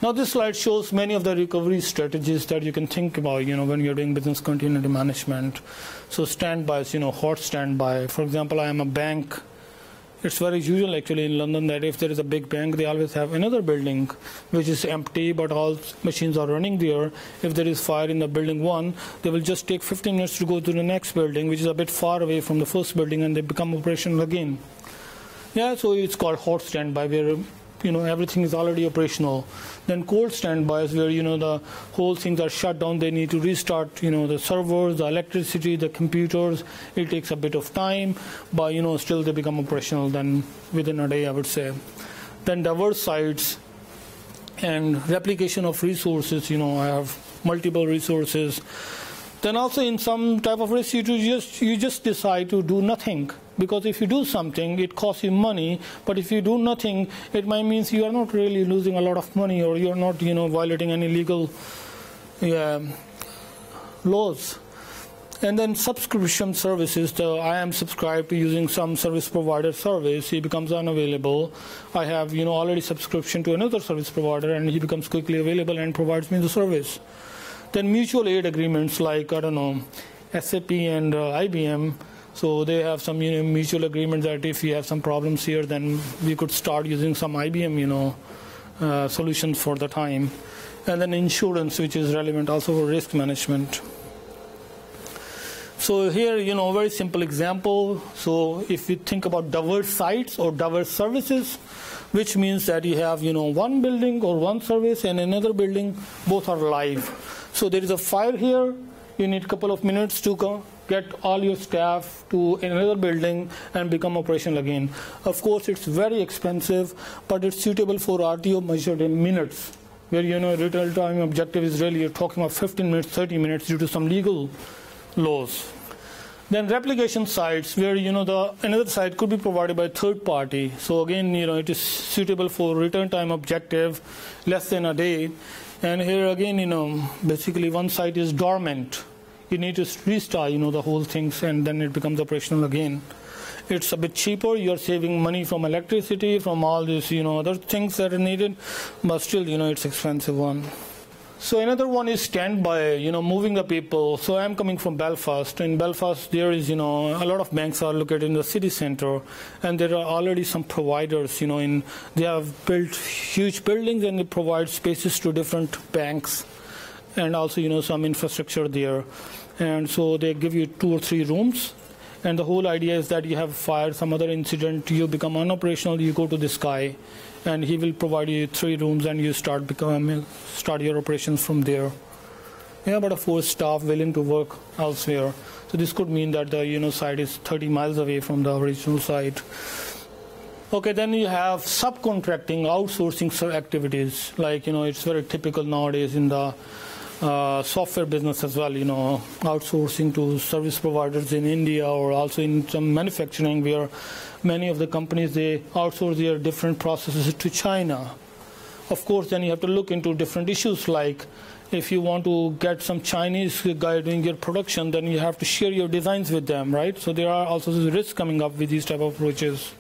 Now this slide shows many of the recovery strategies that you can think about, when you're doing business continuity management. So standbys, hot standby. For example, I am a bank. It's very usual actually in London that if there is a big bank, they always have another building which is empty, but all machines are running there. If there is fire in the building 1, they will just take 15 minutes to go to the next building, which is a bit far away from the first building, and they become operational again. Yeah, so it's called hot standby, where everything is already operational. Then cold standby is where the whole things are shut down. They need to restart the servers, the electricity, the computers. It takes a bit of time, but still they become operational then within a day, I would say. Then diverse sites and replication of resources. I have multiple resources. Then also in some type of risk, you just decide to do nothing. Because if you do something, it costs you money. But if you do nothing, it might mean you are not really losing a lot of money, or you are not, violating any legal laws. And then subscription services. I am subscribed to using some service provider service. He becomes unavailable. I have, already subscription to another service provider, and he becomes quickly available and provides me the service. Then mutual aid agreements like, SAP and IBM. So they have some mutual agreement that if we have some problems here, then we could start using some IBM solutions for the time. And then insurance, which is relevant also for risk management. So here, very simple example. So if you think about diverse sites or diverse services, which means that you have one building or one service and another building, both are live. So there is a fire here. You need a couple of minutes to get all your staff to another building and become operational again. Of course, it's very expensive, but it's suitable for RTO measured in minutes, where real time objective is really you're talking about 15 minutes, 30 minutes due to some legal laws. Then replication sites, where another site could be provided by third party. So again, it is suitable for return time objective, less than a day. And here again, basically one site is dormant. You need to restart, the whole things, and then it becomes operational again. It's a bit cheaper. You're saving money from electricity, from all these, other things that are needed, but still, it's expensive one. So another one is standby, moving the people. So I'm coming from Belfast. In Belfast, there is, a lot of banks are located in the city center, and there are already some providers, they have built huge buildings and they provide spaces to different banks, and also, some infrastructure there. And so they give you 2 or 3 rooms. And the whole idea is that you have fire, some other incident, you become unoperational, you go to this guy, and he will provide you 3 rooms, and you start your operations from there. Yeah, but of course, staff willing to work elsewhere. So this could mean that the site is 30 miles away from the original site. Okay, then you have subcontracting, outsourcing activities. Like it's very typical nowadays in the software business as well, outsourcing to service providers in India, or also in some manufacturing, where many of the companies, they outsource their different processes to China. Of course, then you have to look into different issues, like if you want to get some Chinese guy doing your production, then you have to share your designs with them, right? So there are also risks coming up with these type of approaches.